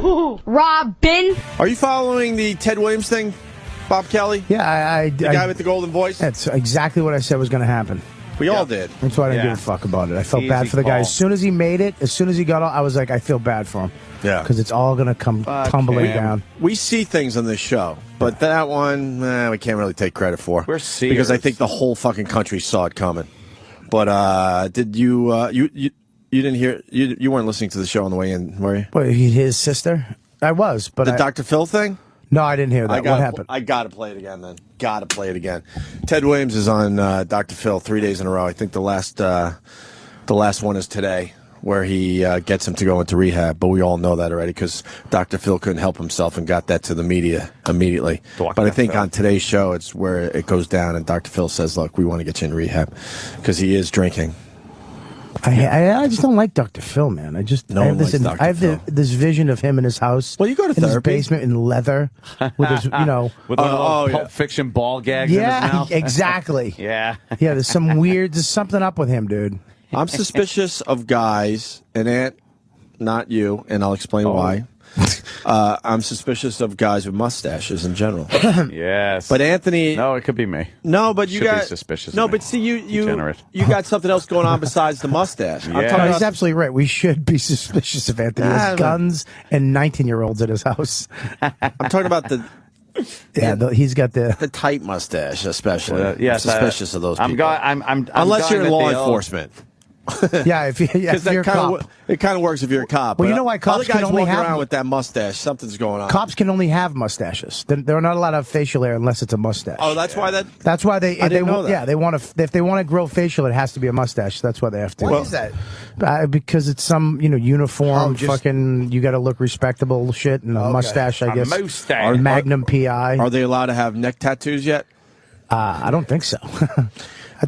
HooHooHooRobin. Are you following the Ted Williams thing, Bob Kelly? Yeah, the guy with the golden voice? That's exactly what I said was going to happen. We all did. That's why I didn't give a fuck about it. I felt bad for the guy. As soon as he made it, as soon as he got on, I was like, I feel bad for him. Yeah. Because it's all going to come tumbling down. We see things on this show, but that one, we can't really take credit for. We're seers. Because I think the whole fucking country saw it coming. But did you didn't hear, you weren't listening to the show on the way in, were you? What, his sister? I was, but the Dr. Phil thing? No, I didn't hear that. What happened? I got to play it again then. Got to play it again. Ted Williams is on Dr. Phil 3 days in a row. I think the last one is today, where he gets him to go into rehab. But we all know that already because Dr. Phil couldn't help himself and got that to the media immediately. But I think on today's show, it's where it goes down and Dr. Phil says, look, we want to get you in rehab because he is drinking. I just don't like Dr. Phil, man. I have this vision of him in his house. Well, you go to therapy. His basement in leather with his, with Pulp Fiction ball gags in his mouth. Exactly. Yeah. There's something up with him, dude. I'm suspicious of guys, and Ant, not you, and I'll explain why. I'm suspicious of guys with mustaches in general. Yes. But Anthony... No, it could be me. No, but you got... be suspicious No, of me. but see, you got something else going on besides the mustache. Yeah. He's absolutely right. We should be suspicious of Anthony. He has guns and 19-year-olds at his house. I'm talking about the... he's got the tight mustache, especially. Yes, suspicious of those people. I'm Unless you're in law enforcement. If you're a cop. It kind of works if you're a cop. Well, you know why cops can only have around with that mustache? Something's going on. Cops can only have mustaches. They're not allowed to have facial hair unless it's a mustache. Oh, that's why that. That's why they. I didn't know that. Yeah, they want to. If they want to grow facial, it has to be a mustache. That's why they have to. Why is that? Because it's some uniform. Fucking, you got to look respectable shit and a mustache. I guess. Mustache. Or Magnum PI. Are they allowed to have neck tattoos yet? I don't think so.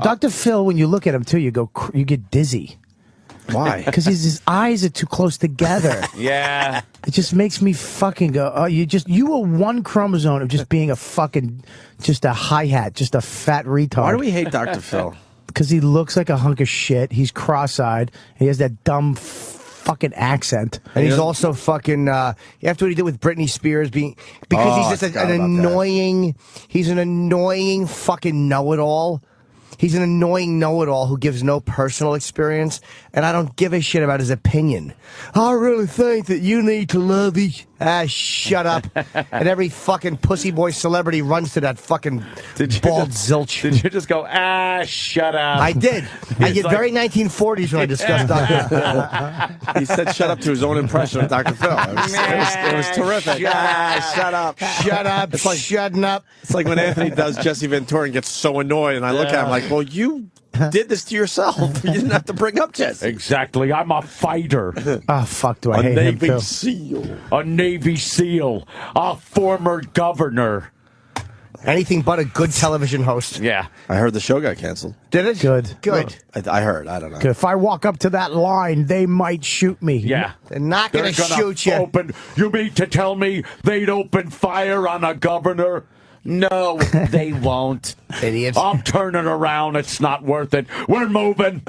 Dr. Phil, when you look at him too, you get dizzy. Why? Because his eyes are too close together. Yeah. It just makes me fucking go, oh, you were one chromosome of just being just a hi-hat, just a fat retard. Why do we hate Dr. Phil? Because he looks like a hunk of shit. He's cross-eyed. He has that dumb fucking accent. And he's also fucking, after what he did with Britney Spears, because he's just an annoying fucking know-it-all. He's an annoying know-it-all who gives no personal experience, and I don't give a shit about his opinion. I really think that you need to love each... shut up. And every fucking pussy boy celebrity runs to that fucking bald zilch. Did you just go, shut up? I did. I get very 1940s when I discuss Dr. Phil. He said shut up to his own impression of Dr. Phil. It was terrific. Shut up. Shut up. It's like shutting up. It's like when Anthony does Jesse Ventura and gets so annoyed, and I look at him like, well, you did this to yourself. You didn't have to bring up Jesse. Exactly. I'm a fighter. Oh, fuck, do I hate him, too. A Navy SEAL. A former governor. Anything but a good television host. Yeah. I heard the show got canceled. Did it? Good. I heard. I don't know. Good. If I walk up to that line, they might shoot me. Yeah. They're not going to shoot you. You mean to tell me they'd open fire on a governor? No, they won't. Idiots. I'm turning around. It's not worth it. We're moving.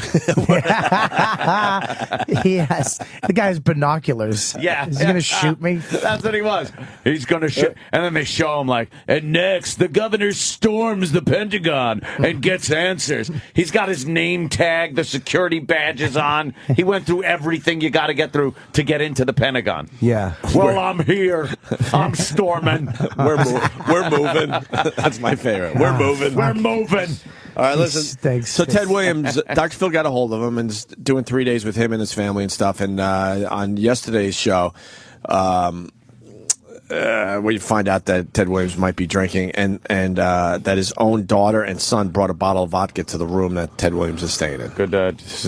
Yes. The guy has binoculars. Yeah. Is he going to shoot me? That's what he was. He's going to shoot. And then they show him like, and next, the governor storms the Pentagon and gets answers. He's got his name tag, the security badges on. He went through everything you got to get through to get into the Pentagon. Yeah. Well, I'm here. I'm storming. We're moving. That's my favorite. We're moving. We're moving. All right, listen. Thanks. So Ted Williams, Dr. Phil got a hold of him and is doing 3 days with him and his family and stuff. And on yesterday's show, we find out that Ted Williams might be drinking and that his own daughter and son brought a bottle of vodka to the room that Ted Williams is staying in. Good,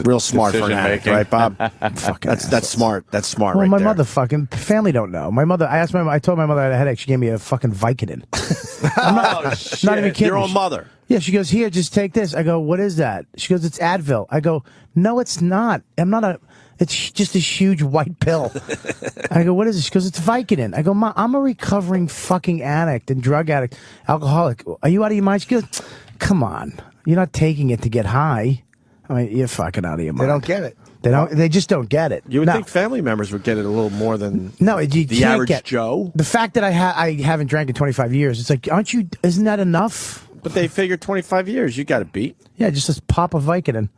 real smart for an addict, right, Bob? That's smart. That's smart. Well, right my there. mother fucking family don't know. My mother. I told my mother I had a headache. She gave me a fucking Vicodin. I'm not even kidding. Your own mother. Yeah, she goes, here, just take this. I go, what is that? She goes, it's Advil. I go, no, it's not. It's just a huge white pill. I go, what is it? She goes, it's Vicodin. I go, Ma, I'm a recovering fucking addict and drug addict, alcoholic. Are you out of your mind? She goes, come on. You're not taking it to get high. I mean, you're fucking out of your mind. They don't get it. They don't. They just don't get it. You would No. think family members would get it a little more than No, you the can't average get Joe. The fact that I haven't drank in 25 years, it's like, aren't you? Isn't that enough? But they figure 25 years, you got it beat. Yeah, just pop a Vicodin.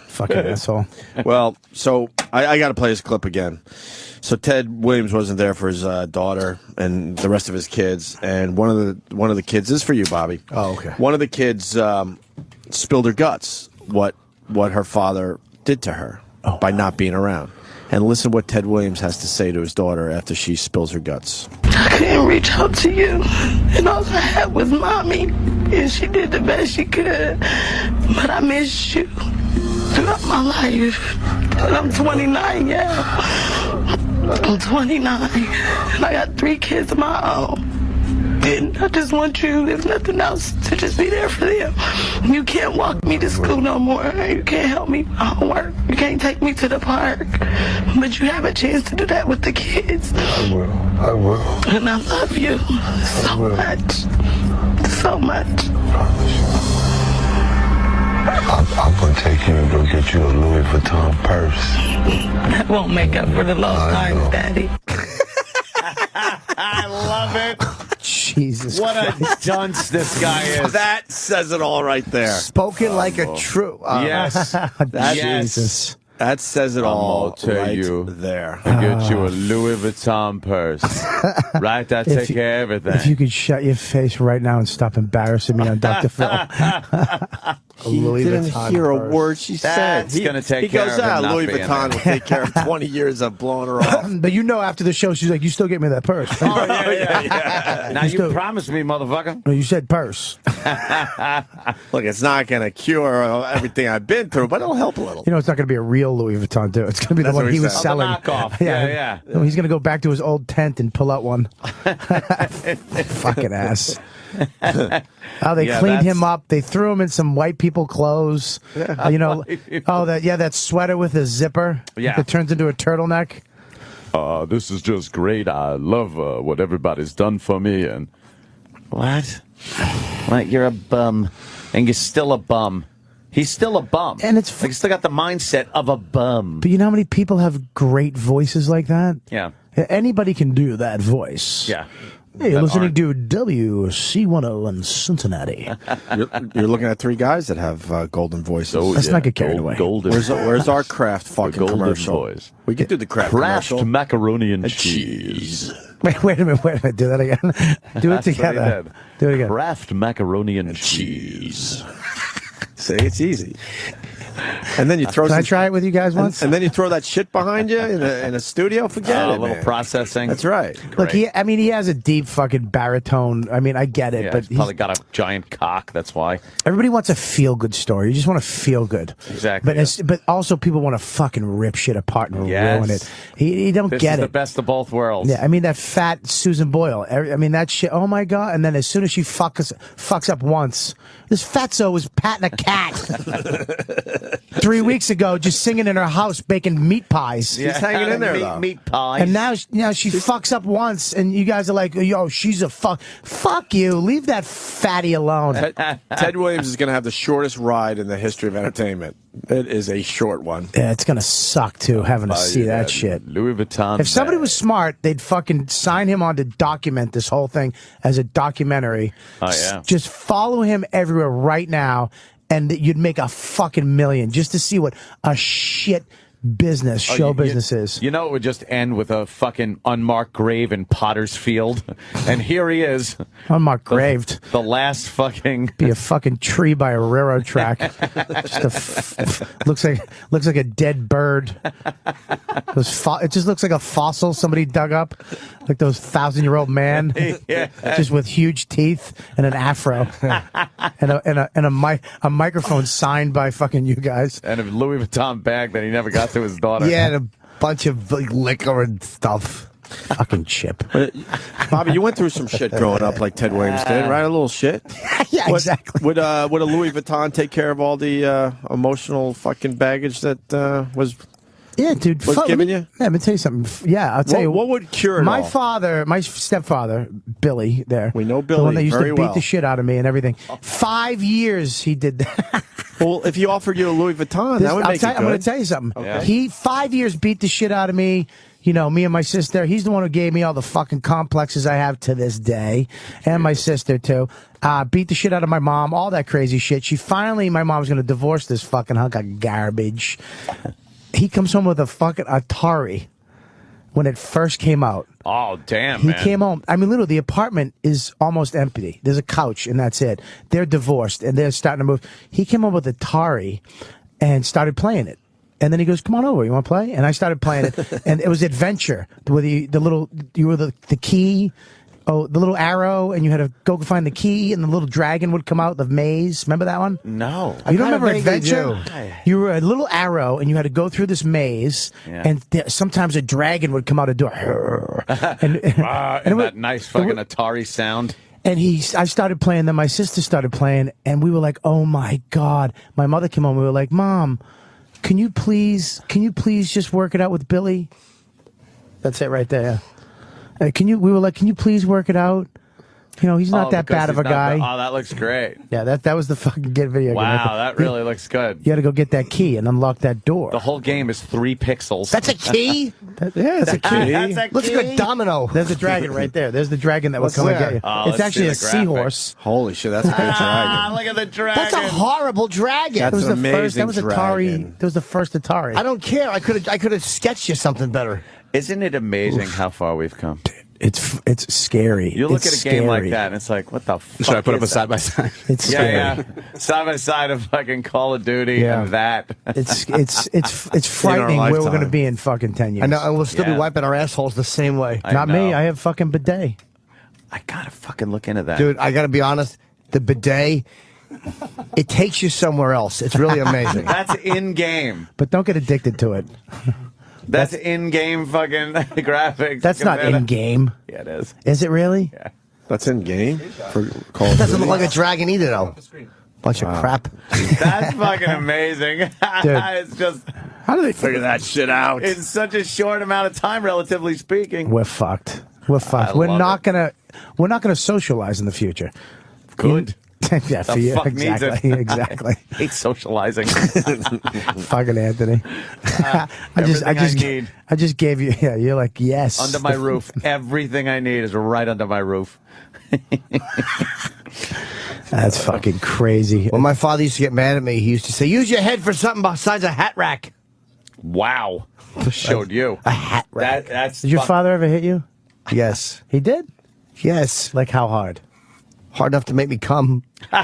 Fucking asshole. Well, so I got to play this clip again. So Ted Williams wasn't there for his daughter and the rest of his kids, and one of the kids this is for you, Bobby. Oh, okay. One of the kids spilled her guts. What her father did to her by not being around. And listen what Ted Williams has to say to his daughter after she spills her guts. I couldn't reach out to you, and all I had was mommy, and she did the best she could. But I missed you throughout my life, and I'm 29, yeah. I'm 29, and I got 3 kids of my own. And I just want you, if nothing else, to just be there for them. You can't walk me to school no more. You can't help me with my homework. You can't take me to the park. But you have a chance to do that with the kids. I will. And I love you so much. So much. I'm gonna take you and go get you a Louis Vuitton purse. That won't make up for the lost time, Daddy. I love it. Jesus. What a dunce this guy is. That says it all right there. Spoken like a true. Yes. Jesus. That says it all I'll tell right you. there. I get you a Louis Vuitton purse. Right? I take care of everything. If you could shut your face right now and stop embarrassing me on Dr. Phil. He Louis didn't Vuitton hear a purse. word she said. That's gonna take he care goes, of him not Louis being Vuitton there." will take care of 20 years of blowing her off. But you know, after the show, she's like, "You still get me that purse." Oh, yeah. Now you still- promised me, motherfucker. No, you said purse. Look, it's not going to cure everything I've been through, but it'll help a little. You know, it's not going to be a real Louis Vuitton, too. It's going to be the That's one what he he was said. selling. The knockoff. Yeah. No, he's going to go back to his old tent and pull out one. Fucking ass. Oh, they Yeah, cleaned that's- him up. They threw him in some white people clothes. You know, that sweater with a zipper. Yeah. That turns into a turtleneck. This is just great. I love what everybody's done for me. And what? You're a bum, and you're still a bum. He's still a bum, And it's like, he's still got the mindset of a bum. But you know how many people have great voices like that? Yeah, Anybody can do that voice. yeah. Hey, you're That listening aren't- to WC10 in Cincinnati. You're looking at 3 guys that have golden voices. Let's not get carried away. Golden. Where's our Kraft fucking golden commercial? boys. We could do the Kraft Kraft commercial. macaroni and cheese. Wait a minute. Do that again. Do it That's what he together. did. Do it again. Kraft macaroni and cheese. See, it's easy. And then you throw. Can I some- try it with you guys once? And then you throw that shit behind you in a studio. Forget A it, little man. processing. That's right. Look, he has a deep fucking baritone. I mean, I get it, Yeah, but he's probably got a giant cock. That's why. everybody wants a feel good story. You just want to feel good. Exactly, But also people want to fucking rip shit apart and Yes. ruin it. He don't This get is it. the best of both worlds. Yeah, I mean that fat Susan Boyle. I mean that shit. Oh my god! And then as soon as she fucks up once, this fatso was patting a cat 3 weeks ago, just singing in her house, baking meat pies. He's hanging in there, though. Meat pies. And now she fucks up once, and you guys are like, "Yo, she's a fuck. Fuck you. Leave that fatty alone." Ted Williams is going to have the shortest ride in the history of entertainment. It is a short one. Yeah, it's gonna suck too having to see that shit. Louis Vuitton. If somebody bag. was smart, they'd fucking sign him on to document this whole thing as a documentary. Oh, yeah. Just follow him everywhere right now, and you'd make a fucking million just to see what a shit business show business is. You know, it would just end with a fucking unmarked grave in Potter's Field, and here he is, Unmarked graved. the last fucking. Be a fucking tree by a railroad track. Looks like a dead bird. It just looks like a fossil somebody dug up, like those 1,000-year-old man, just with huge teeth and an afro, and a microphone signed by fucking you guys. And a Louis Vuitton bag that he never got to his daughter. Yeah, and a bunch of like, liquor and stuff. Fucking chip. Bobby, you went through some shit growing up like Ted Williams did, right? A little shit. Yeah, exactly. Would a Louis Vuitton take care of all the emotional fucking baggage that was Yeah, dude. Was giving you? Yeah, let me tell you something. Yeah, I'll tell you. What would cure it my all? father, my stepfather, Billy, there. We know The Billy one that used very to beat well. the shit out of me and everything. 5 years he did that. Well, if he offered you a Louis Vuitton, that would make it good. I'm going to tell you something. Okay. He 5 years beat the shit out of me. You know, me and my sister. He's the one who gave me all the fucking complexes I have to this day, and my sister too. Beat the shit out of my mom, all that crazy shit. My mom's going to divorce this fucking hunk of garbage. He comes home with a fucking Atari when it first came out. Oh, damn, He man. came home. I mean, literally, the apartment is almost empty. There's a couch, and that's it. They're divorced, and they're starting to move. He came home with Atari and started playing it. And then he goes, "Come on over. You want to play?" And I started playing it, and it was adventure. Where you were the key. Oh, the little arrow, and you had to go find the key, and the little dragon would come out, the maze. Remember that one? No. You don't remember vaguely Adventure? You were a little arrow, and you had to go through this maze, and sometimes a dragon would come out and do and that nice fucking Atari sound. And I started playing, then my sister started playing, and we were like, "Oh my God." My mother came home, we were like, "Mom, can you please just work it out with Billy?" That's it right there. We were like, "Can you please work it out? You know, he's not that bad of a guy." Oh, that looks great. Yeah, that was the fucking good video game. Wow, that really looks good. You had to go get that key and unlock that door. The whole game is 3 pixels. That's a key? Yeah, it's a key. That's a Looks key. like a domino. There's a dragon right there. There's the dragon that will come and get you. Oh, It's let's actually see a the graphic. seahorse. Holy shit, that's a good dragon. Look at the dragon. That's a horrible dragon. That's That was an the first. That was amazing Atari. dragon. That was the first Atari. I don't care. I could have sketched you something better. Isn't it amazing how far we've come? It's scary. You look It's at a game like scary. that, and it's like, what the fuck? Should I put up is a side by side? It's scary. Yeah. Side by side of fucking Call of Duty Yeah. and that. It's frightening where we're going to lifetime. be in fucking 10 years. I know, and we'll still Yeah. be wiping our assholes the same way. I Not me. know. I have fucking bidet. I gotta fucking look into that. Dude, I got to be honest. The bidet, it takes you somewhere else. It's really amazing. That's in game. But don't get addicted to it. That's in game fucking graphics. That's not compared to- in game. Yeah, it is. Is it really? Yeah. That's in game for Call of Doesn't Duty. look like a dragon either, though. Bunch of crap. That's fucking amazing. It's just, How do they Figure that shit out. in such a short amount of time, relatively speaking. We're fucked. We're fucked. We're love not it. gonna socialize in the future. Good. Yeah, for The you. fuck needs it? Exactly. Exactly. I hate socializing. Fucking Anthony. everything I need. I just gave you. Yeah, you're like yes. Under my roof. Everything I need is right under my roof. That's fucking crazy. When my father used to get mad at me, he used to say, "Use your head for something besides a hat rack." Wow. Showed you. A hat rack. That's Did your father ever hit you? Yes. He did. Yes. Like how hard? Hard enough to make me come. No,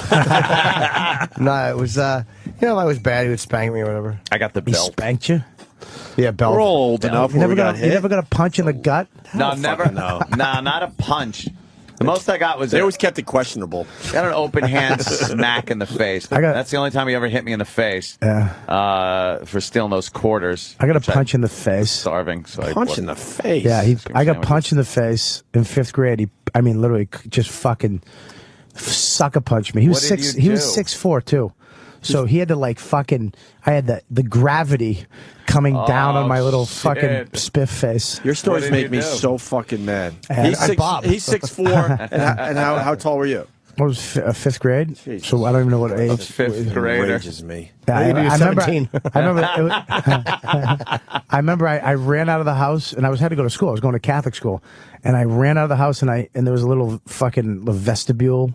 it was, I was bad. He would spank me or whatever. I got the He belt. spanked you. Yeah, belt. We're all old enough You where we never got got. You hit. never got a punch in the gut. No, never. no. Nah, not a punch. The most I got was They always kept it questionable. got an open hand smack in the face. That's the only time he ever hit me in the face. Yeah. For stealing those quarters. I got a which punch in the face. Starving. So Punch in the face. Yeah, I got sandwiches. punched in the face in 5th grade. I mean, literally, just fucking sucker punched me. He was What did six. you He was do? 6'4" too. So he had to like fucking. I had the gravity coming down on my little shit. fucking spiff face. Your stories What did make you me do? so fucking mad. And He's I- Bob. He's 6'4", and how tall were you? What was 5th grade? Jesus. So I don't even know what age. Fifth grader. Enrages me. Yeah, Maybe he was 17. I remember I ran out of the house and I had to go to school. I was going to Catholic school, and I ran out of the house and there was a little fucking vestibule.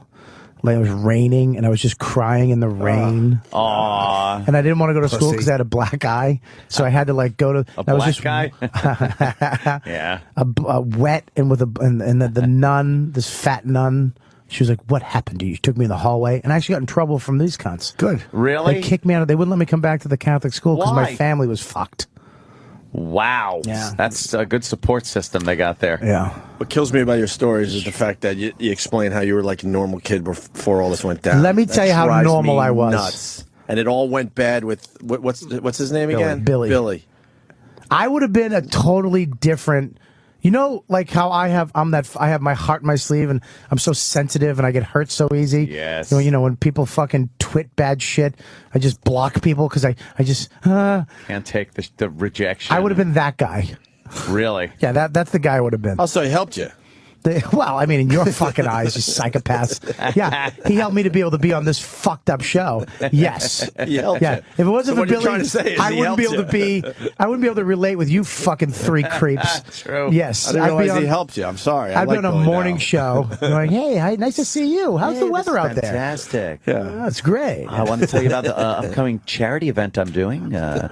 Like it was raining and I was just crying in the rain. Aw. And I didn't want to go to school Pussy. because I had a black eye, so I had to like go to. A I was black just guy? Yeah. a wet and with the nun, this fat nun. She was like, "What happened to you?" She took me in the hallway, and I actually got in trouble from these cunts. Good. Really? They kicked me out. They wouldn't let me come back to the Catholic school because my Why? family was fucked. Wow. Yeah. That's a good support system they got there. Yeah. What kills me about your stories is the fact that you explain how you were like a normal kid before all this went down. Let me That tell you how drives normal me I was. Nuts. And it all went bad with what's his name again? Billy. Billy. I would have been a totally different. You know, like how I have my heart in my sleeve, and I'm so sensitive, and I get hurt so easy. Yes. You know when people fucking twit bad shit. I just block people because I just Can't take the rejection. I would have been that guy. Really? Yeah, that's the guy I would have been. Also, he helped you. Well, I mean, in your fucking eyes, you psychopaths. Yeah, he helped me to be able to be on this fucked up show. Yes. He helped Yeah. you. If it wasn't So for what you're Billy, trying to say is I he wouldn't be helped able to be. I wouldn't be able to relate with you fucking three creeps. True. Yes. I didn't I'd be realize on- he helped you. I'm sorry. I I'd be like on a Billy morning now. show. Like, hey, nice to see you. How's the weather out there? Fantastic. Yeah. That's great. I want to tell you about the upcoming charity event I'm doing. And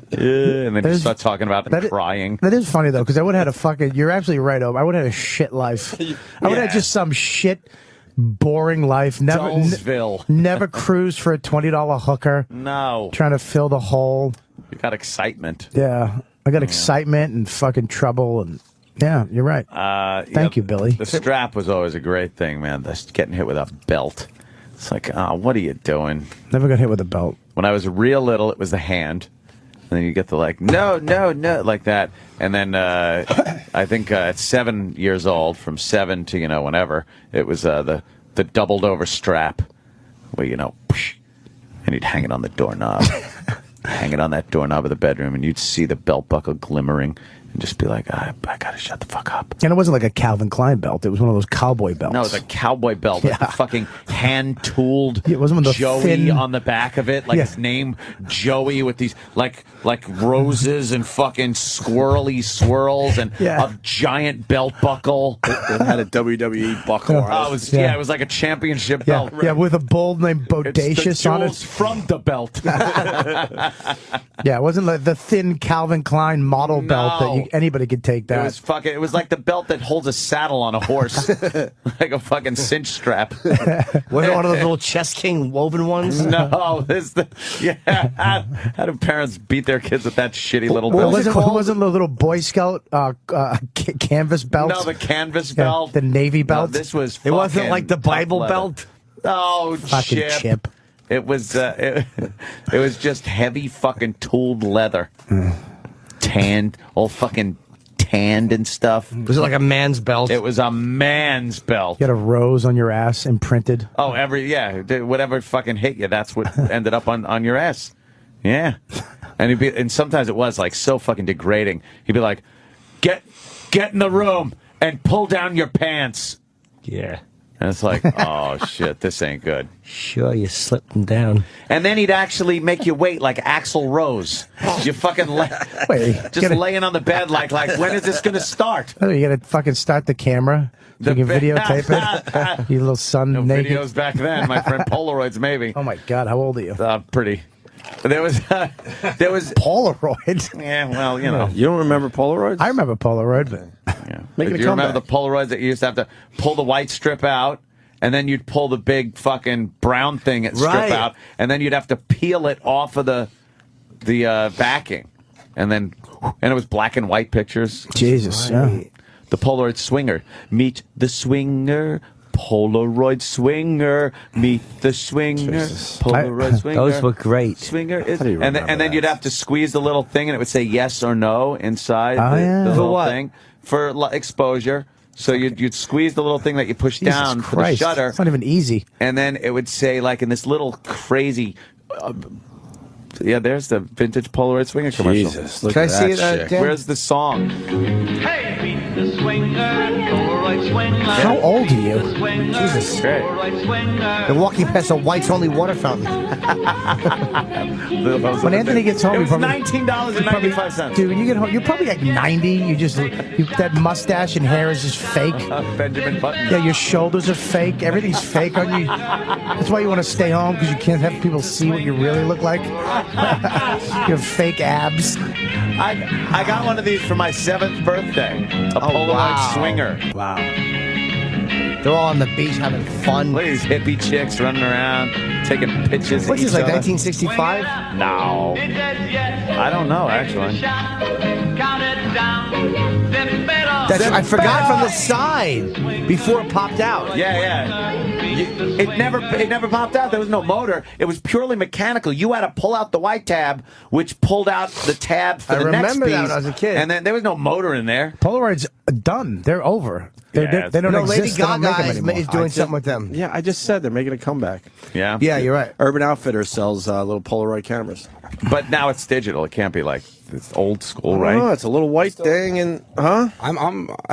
then There's- you start talking about that it, is- crying. That is funny though, because I would have had a fucking. You're absolutely right, Obe. I would have had a shit life. I would have had just some shit, boring life. Never, Dullsville. never cruised for a $20 hooker. No. Trying to fill the hole. You got excitement. Yeah, I got excitement and fucking trouble, and yeah, you're right. Thank you, Billy. The strap was always a great thing, man. That's getting hit with a belt. It's like, oh, what are you doing? Never got hit with a belt. When I was real little, it was the hand. And then you get the like, no, like that. And then I think at 7 years old, from 7 to, whenever, it was the doubled over strap where, whoosh, and you'd hang it on the doorknob. Hang it on that doorknob of the bedroom, and you'd see the belt buckle glimmering and just be like, I gotta shut the fuck up. And it wasn't like a Calvin Klein belt. It was one of those cowboy belts. No, it was a cowboy belt with the fucking hand-tooled Yeah, it wasn't one of the Joey thin- on the back of it, like Yeah. his name, Joey, with these like roses and fucking swirly swirls and Yeah. a giant belt buckle. It had a WWE buckle on Oh, it. it was like a championship yeah, belt. yeah, with a bold named It's Bodacious the on jewels it. from the belt. Yeah, it wasn't like the thin Calvin Klein model belt that anybody could take that. It was like the belt that holds a saddle on a horse, like a fucking cinch strap. Was it one of those little Chess King woven ones? No, how do parents beat their kids with that shitty little It belt? wasn't the little Boy Scout canvas belt. No, the canvas Yeah, belt, the Navy belt. No, this was. It wasn't fucking like the tough Bible leather. belt? Oh, Fucking Chip. It was. It was just heavy fucking tooled leather, tanned, all fucking tanned and stuff. Was it like a man's belt? It was a man's belt. You had a rose on your ass imprinted. Oh, whatever fucking hit you, that's what ended up on your ass. Yeah, and sometimes it was like so fucking degrading. He'd be like, "Get in the room and pull down your pants." Yeah. And it's like, oh shit, this ain't good. Sure, you slipped them down. And then he'd actually make you wait like Axl Rose. You fucking laying on the bed like when is this gonna start? Oh, you gotta fucking start the camera. So you can videotape it. Your little son No naked. videos back then, my friend. Polaroids, maybe. Oh my God, how old are you? Pretty. There was Polaroid. Yeah, well, You don't remember Polaroids? I remember Polaroid, but Yeah. Making Do a you remember the comeback. Polaroids that you used to have to pull the white strip out, and then you'd pull the big fucking brown thing and strip Right. out, and then you'd have to peel it off of the backing, and it was black and white pictures. Jesus. Yeah. The Polaroid swinger. Meet the swinger. Polaroid swinger. Meet the swinger. Polaroid swinger. Those were great. Swinger is, How do you and remember then that? you'd have to squeeze the little thing, and it would say yes or no inside Oh, yeah. the For little what? thing for exposure. So you'd squeeze the little thing that you push Jesus down for the Christ. shutter, It's not even easy. and then it would say like in this little crazy. There's the vintage Polaroid swinger commercial. Jesus, look Can I at see that it, shit. Dan? Where's the song? Hey, meet the swinger, Polaroid swinger. How old are you? Jesus. Great. Polaroid swinger. They're walking past a whites only water fountain. When Anthony gets home, it he was probably- $19.95. Dude, when you get home, you're probably like 90. That mustache and hair is just fake. Benjamin Button. Yeah, your shoulders are fake. Everything's fake on you. That's why you want to stay home, because you can't have people see what you really look like. You have fake abs. I got one of these for my 7th birthday. A Polaroid wow. swinger. Wow. They're all on the beach having fun. Look at these hippie chicks running around, taking pictures. What's of this, each like other. 1965? No. It says yes. I don't know, actually. Count it down. Zip it up. I forgot from the side before it popped out. Yeah. It never popped out. There was no motor. It was purely mechanical. You had to pull out the white tab, which pulled out the tab for I the next remember piece. that when I was a kid. And then there was no motor in there. Polaroid's done. They're over. Yeah, They don't No, Lady exist. They don't make them Gaga anymore. is doing something with them. Yeah, I just said they're making a comeback. Yeah. Yeah, you're right. Urban Outfitters sells little Polaroid cameras. But now it's digital. It can't be like it's old school, right? Oh, it's a little white thing, and I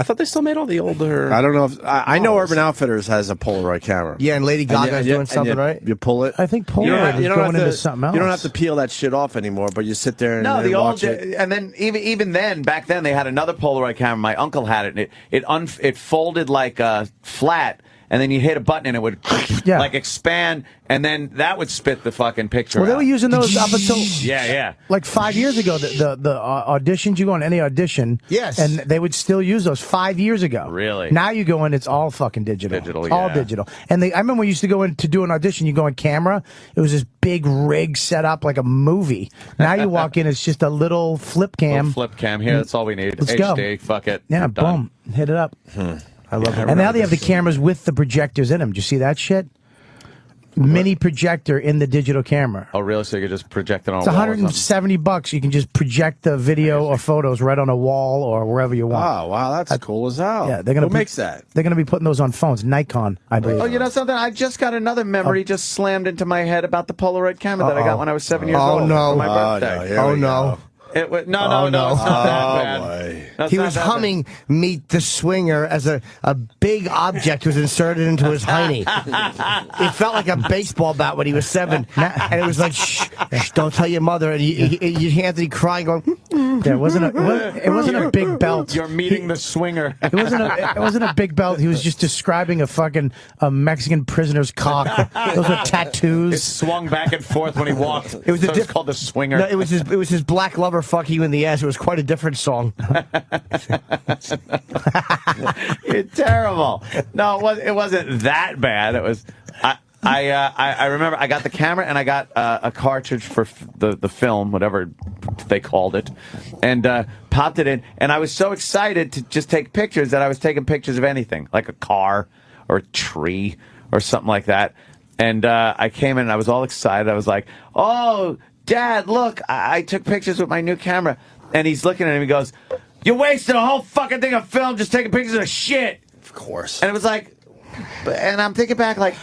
thought they still made all the older. I don't know if I know Urban Outfitters has a Polaroid camera. Yeah, and Lady Gaga's doing something, right? You pull it. I think Polaroid is going into something else. You don't have to peel that shit off anymore, but you sit there and No, the watch old, it. and then even then, back then they had another Polaroid camera. My uncle had it. And it folded like flat, and then you hit a button and it would like expand, and then that would spit the fucking picture. Well, they were out. using those up until yeah. like 5 years ago. The auditions, you go on any audition, yes, and they would still use those 5 years ago. Really? Now you go in, it's all fucking digital. Digital, all yeah. digital. And I remember we used to go in to do an audition. You go on camera. It was this big rig set up like a movie. Now you walk in, it's just a little flip cam. Little flip cam here. That's all we need. Let's HD. go. Fuck it. Yeah, Done. boom, hit it up. I love it. And now they have the cameras with the projectors in them. Do you see that shit? Mini projector in the digital camera. Oh, really? So you could just project it on It's a wall or something? $170. You can just project the video or photos right on a wall or wherever you want. Oh, wow, that's cool as hell. Yeah, they're gonna Who makes that? They're going to be putting those on phones. Nikon, I believe. Oh, you know something? I just got another memory just slammed into my head about the Polaroid camera that I got when I was 7 years old. no. For my Oh, birthday. no, here Oh, we no. go. It was, no, it's not that bad. boy. No, it's He not was that bad. humming "Meet the Swinger" as a big object was inserted into his hiney. It felt like a baseball bat when he was 7, and it was like, shh, don't tell your mother. And you hear Anthony crying, going, Yeah, it wasn't a big belt. You're meeting the swinger. It wasn't a big belt. He was just describing a Mexican prisoner's cock. Those were It tattoos. swung back and forth when he walked. It was it's called the swinger. No, it was his black lover fucking you in the ass. It was quite a different song. You're terrible. No, it wasn't that bad. It was. I remember I got the camera and I got a cartridge for the film, whatever they called it, and popped it in. And I was so excited to just take pictures that I was taking pictures of anything, like a car or a tree or something like that. And I came in and I was all excited. I was like, "Oh, Dad, look! I took pictures with my new camera." And he's looking at him. He goes, "You wasted a whole fucking thing of film just taking pictures of shit." Of course. And it was like, and I'm thinking back, like,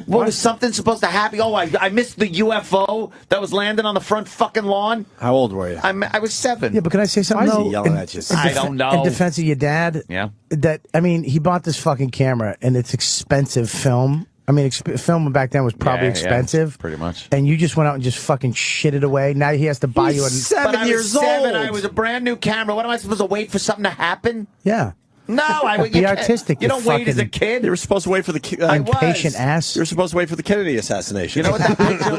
what was something supposed to happen? Oh, I missed the UFO that was landing on the front fucking lawn. How old were you? I was 7. Yeah, but can I say something? Why is he though? yelling at you? I don't know. In defense of your dad, Yeah. He bought this fucking camera and it's expensive film. I mean, film back then was probably Yeah, expensive. pretty much. And you just went out and just fucking shit it away. Now he has to buy you a... But I was 7. I was a brand new camera. What am I supposed to wait for something to happen? Yeah. No, Be you can't- artistic, You you don't wait as a fucking- kid. You were supposed to wait for the I was. Impatient ass. You were supposed to wait for the Kennedy assassination. You know what that picture?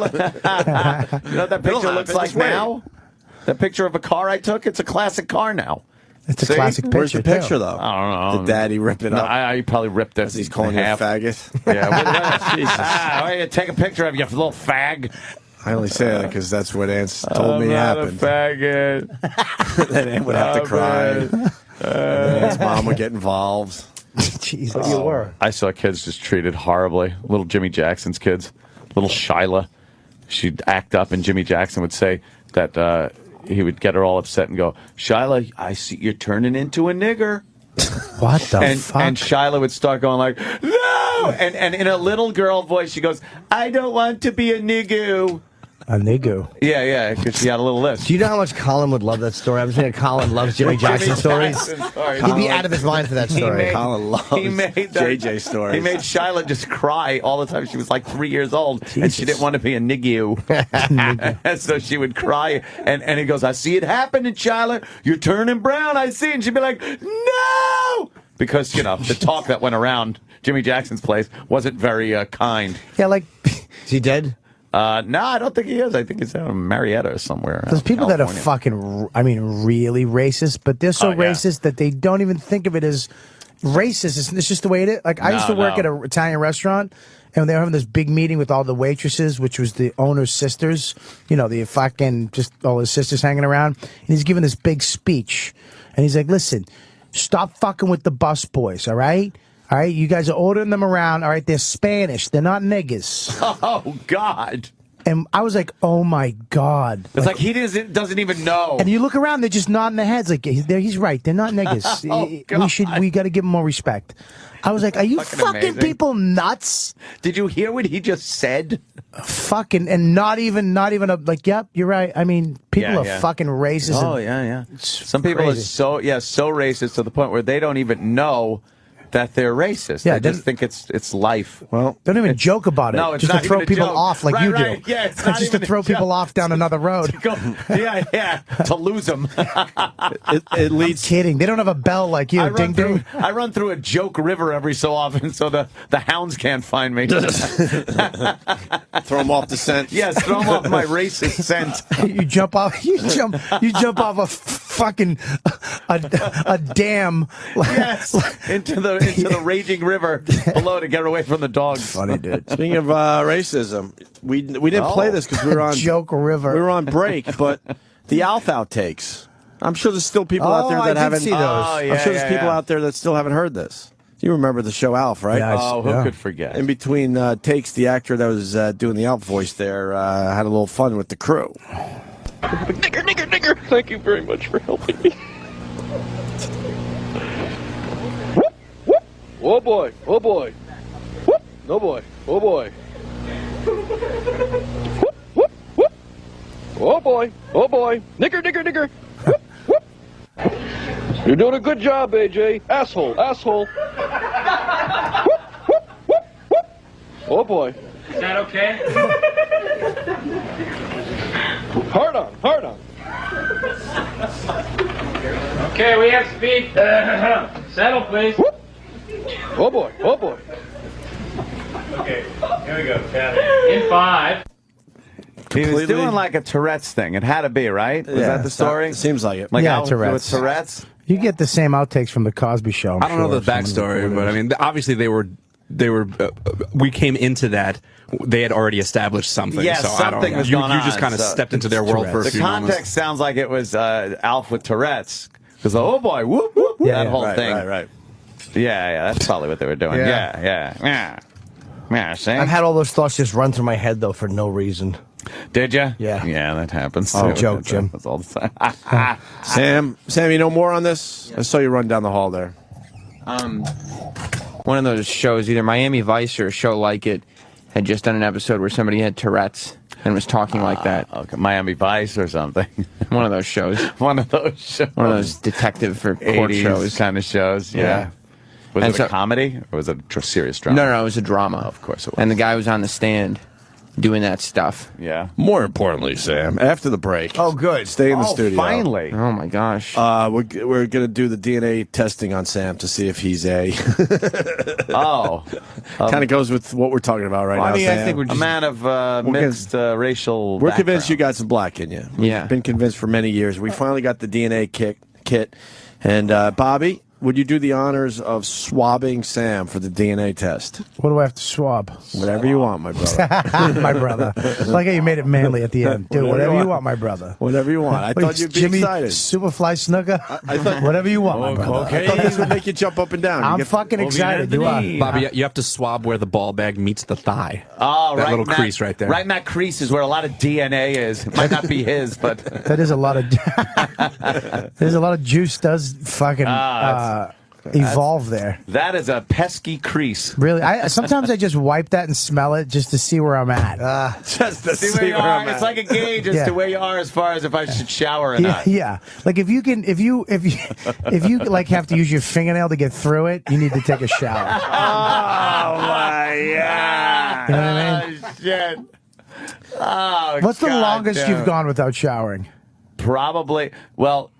You know what that picture It'll looks happen. like Just wait. now? That picture of a car I took. It's a classic car now. It's a See? classic picture. Where's the picture, though? I don't know. Did Daddy rip it No, up? I probably ripped it. As he's calling in you a half. faggot? Yeah. Why don't you take a picture of you little fag? I only say that because that's what Ants told me I'm happened. not a faggot. Then Ant would have to Oh, cry. man. And Ant's mom would get involved. Jesus. You were. I saw kids just treated horribly. Little Jimmy Jackson's kids. Little Shyla. She'd act up, and Jimmy Jackson would say that he would get her all upset and go, "Shyla, I see you're turning into a nigger." What the fuck? And Shyla would start going like, "No!" And in a little girl voice, she goes, "I don't want to be a niggu." A nigga. Yeah, because she had a little list. Do you know how much Colin would love that story? I'm saying Colin loves Jimmy Jackson stories. He'd be out of his mind for that story. Colin loves JJ stories. He made Shyla just cry all the time. She was like 3 years old, and she didn't want to be a niggu. So she would cry, and he goes, "I see it happening, Shyla. You're turning brown. I see." And she'd be like, "No!" Because, the talk that went around Jimmy Jackson's place wasn't very kind. Yeah, like... Is he dead? No, I don't think he is. I think he's out in Marietta or somewhere. There's people that are California. fucking, really racist, but they're so Oh, yeah. racist that they don't even think of it as racist. It's just the way it is. Like, I used to work No. at an Italian restaurant, and they were having this big meeting with all the waitresses, which was the owner's sisters, the fucking, just all his sisters hanging around. And he's giving this big speech. And he's like, "Listen, stop fucking with the bus boys, all right? All right, you guys are ordering them around. All right, they're Spanish. They're not niggas." Oh, God. And I was like, oh my God. It's like he doesn't even know. And you look around, they're just nodding their heads like, he's right. They're not niggas. We got to give them more respect. I was like, are you fucking people nuts? Did you hear what he just said? Fucking, and not even like, yep, you're right. I mean, people are fucking racist. Oh, yeah. Some people are so racist to the point where they don't even know that they're racist. Yeah, they just think it's life. Well, don't even joke about it. No, it's just not to throw even a people joke. off like you do. Yeah, it's not just to even throw a people joke. off down another road. To lose them. It leads. I'm kidding. They don't have a bell like you. Ding ding. I run through a joke river every so often, so the hounds can't find me. Throw them off the scent. Yes, throw them off my racist scent. You jump off. You jump off a fucking a dam. Yes, into the raging river below to get away from the dogs. Funny, dude. Speaking of racism, we didn't play this because we were on Joke River. We were on break, but the Alf outtakes. I'm sure there's still people out there that haven't. See those. I'm sure there's people out there that still haven't heard this. You remember the show Alf, right? Yeah, who could forget? In between takes, the actor that was doing the Alf voice there had a little fun with the crew. Nigger, thank you very much for helping me. Oh boy, oh boy. Whoop, no boy, oh boy. Whoop, whoop, whoop. Oh boy, oh boy. Nigger. Whoop, whoop. You're doing a good job, AJ. Asshole. Whoop, whoop, whoop, whoop. Oh boy. Is that okay? Hard on. Okay, we have speed. Settle, please. Whoop. Oh boy. Okay, here we go. In 5. He was doing like a Tourette's thing. It had to be, right? Was that the story? Seems like it. Like Yeah, Alf Tourette's. with Tourette's? You get the same outtakes from the Cosby Show. I don't know the backstory, but I mean, obviously they were. We came into that. They had already established something. Yeah, so something was you going on. You just kind of stepped into their world for a The few context moments. sounds like it was Alf with Tourette's. Because oh boy, whoop whoop, that whole thing. Right. Yeah, that's probably what they were doing. Yeah. See? I've had all those thoughts just run through my head though for no reason. Did you? Yeah. Yeah, that happens. Oh, too. joke, Jim. That's all the time. Sam, you know more on this? I saw you run down the hall there. One of those shows, either Miami Vice or a show like it, had just done an episode where somebody had Tourette's and was talking like that. Okay, Miami Vice or something. One of those shows. One of those shows. One of those detective or court 80s shows. kind of shows. Yeah. Was And it so- a comedy or was it a serious drama? No, it was a drama. Of course it was. And the guy was on the stand doing that stuff. Yeah. More importantly, Sam, after the break. Oh, good. Stay in the studio. Finally. Oh, my gosh. We're going to do the DNA testing on Sam to see if he's a. Kind of goes with what we're talking about right now. I mean, Sam. I think we're just a man of mixed racial We're background. convinced you got some black in you. Yeah. We've been convinced for many years. We finally got the DNA kit. And Bobby, would you do the honors of swabbing Sam for the DNA test? What do I have to swab? Whatever you want, my brother. My brother. Like how you made it manly at the end. Dude, whatever you want, my brother. Whatever you want. I thought you'd be Jimmy excited. Superfly Snooker? I thought Whatever you want, my brother. I thought this would make you jump up and down. I'm fucking excited. You are. Bobby, you have to swab where the ball bag meets the thigh. Oh, that right little in crease right there. Right in that crease is where a lot of DNA is. It might not be his, but That is a lot of. There's a lot of juice does fucking evolve there. that is a pesky crease. Really, sometimes I just wipe that and smell it just to see where I'm at. Just to See where you are. It's like a gauge as Yeah. to where you are as far as if I should shower or not. Yeah. Like if you like have to use your fingernail to get through it, you need to take a shower. Oh my god! You know what I mean? Oh shit! Oh, What's the God, longest dude. you've gone without showering? Probably. Well,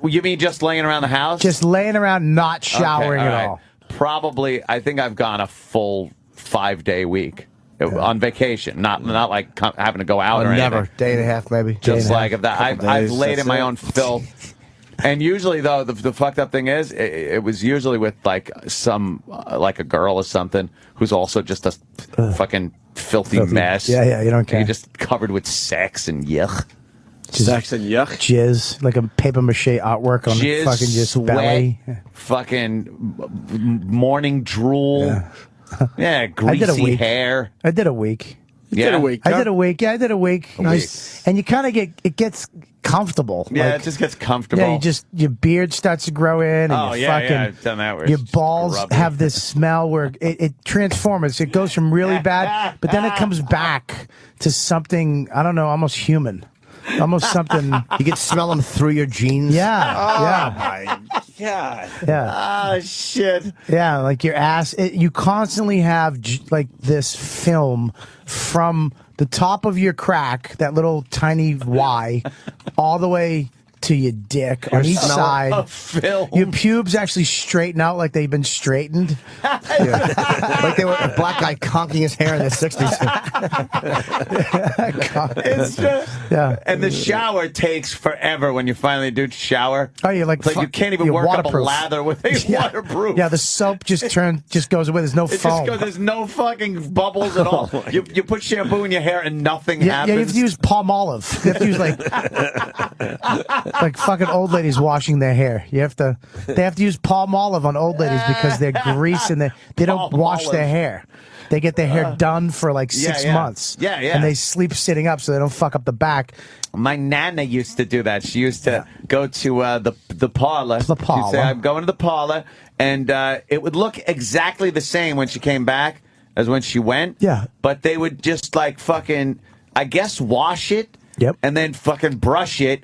you mean just laying around the house? Just laying around, not showering Okay, at right. all. Probably. I think I've gone a full 5-day week on vacation. Not like having to go out or Never. anything. Day and a half, maybe. Just like if that. I've days, laid that's in my it. own filth. And usually, though, the fucked up thing is, it was usually with like some like a girl or something who's also just a fucking filthy mess. Yeah, you don't care. You're just covered with sex and yuck. Sex and yuck. Jizz, like a paper mache artwork on Jizz, fucking just sweat, belly. fucking morning drool. Yeah, greasy week. hair. I did a week. You did a week. I did a week. Yeah, I did a week. Nice. And you kind of it gets comfortable. Yeah, Like, it just gets comfortable. Yeah, your beard starts to grow in. And I've done that. Where your it's balls rubbing. have this smell where it transforms. It goes from really bad, but then it comes back to something, I don't know, almost human. Almost something. You can smell them through your jeans. Yeah. My God. Yeah. Oh, shit. Yeah, like your ass. You constantly have like this film from the top of your crack, that little tiny Y, all the way to your dick on each side. Of film. Your pubes actually straighten out like they've been straightened. Like they were a black guy conking his hair in the 60s. It's just, Yeah. And the shower takes forever when you finally do shower. Oh, you're like, It's like you can't even you're work up a waterproof. lather with a waterproof. Yeah, the soap just goes away. There's no It foam. just goes, there's no fucking bubbles at all. You put shampoo in your hair and nothing Yeah, happens. you have to use palm olive. You have to use like fucking old ladies washing their hair. They have to use palm olive on old ladies because they're grease and they don't Palm wash their olive. hair. They get their hair done for like 6 months. Yeah, yeah. And they sleep sitting up so they don't fuck up the back. My nana used to do that. She used to go to the parlor. The parlor. She'd say, I'm going to the parlor. And it would look exactly the same when she came back as when she went. Yeah. But they would just like fucking, I guess, wash it. Yep. And then fucking brush it,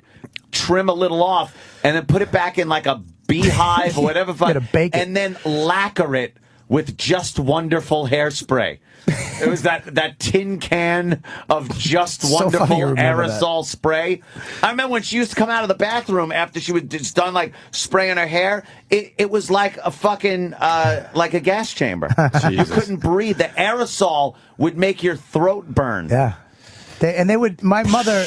trim a little off, and then put it back in like a beehive or whatever. Gotta bake it. And then lacquer it with Just Wonderful hairspray. It was that tin can of Just So Wonderful funny you remember aerosol spray. I remember when she used to come out of the bathroom after she was just done like spraying her hair. It was like a fucking like a gas chamber. You couldn't breathe. The aerosol would make your throat burn. Yeah. My mother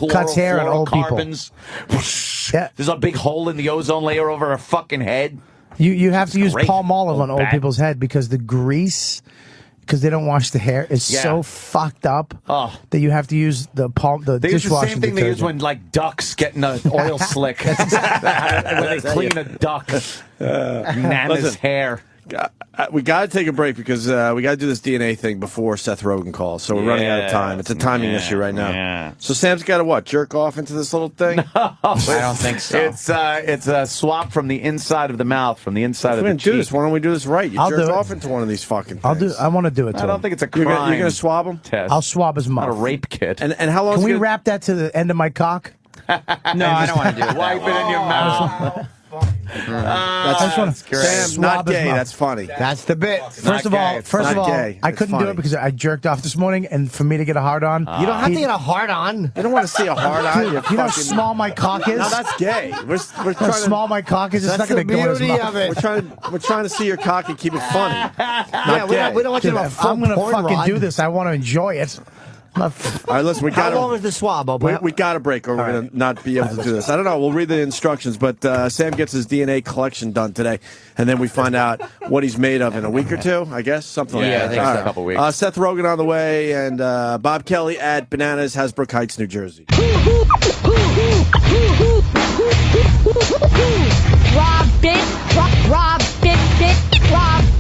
cuts hair on old people. Yeah. There's a big hole in the ozone layer over her fucking head. You have to use great. palm olive on old Bad. people's head because the grease, because they don't wash the hair, is Yeah. so fucked up Oh. that you have to use the They use the dishwashing same thing they use when like ducks get in an oil slick. when they clean a duck. Nana's Listen. hair. We got to take a break because we got to do this DNA thing before Seth Rogen calls. So we're running out of time. It's a timing issue right now. Yeah. So Sam's got to what? Jerk off into this little thing? I don't think so. It's a swap from the inside of the mouth, from the inside We're of the going to do cheek. this. Why don't we do this right? You I'll jerk do it. off into one of these fucking things. I want to do it. To I don't him. think it's a You're crime. going to swab him? test. I'll swab his Not mouth. a rape kit. And how long Can is we it gonna- wrap that to the end of my cock? No, I don't want to do it. Wipe it in your mouth. That's great. Sam, not Swab his gay. mouth. That's funny. That's the bit. First of gay. all, It's not gay. I It's couldn't do funny. it because I jerked off this morning, and for me to get a hard on, You don't have to get a hard on. You don't want to see a hard eye. you know how small my cock is. No, that's gay. We're How trying small my cock is. It's That's not going the to go in his beauty mouth. of it. we're trying to see your cock and keep it funny. Yeah, we don't want you Dude, to have a if I'm full gonna porn fucking rod. do this, I want to enjoy it. All right, listen, we How got long to. is the swab, Opie? We got to break, or we're going to not be able to do this. I don't know. We'll read the instructions, but Sam gets his DNA collection done today, and then we find out what he's made of in a week or two, I guess, something like Yeah, that. I think All so. right. A couple weeks. Seth Rogen on the way, and Bob Kelly at Bananas, Hasbrook Heights, New Jersey. Robin, Robin, Robin.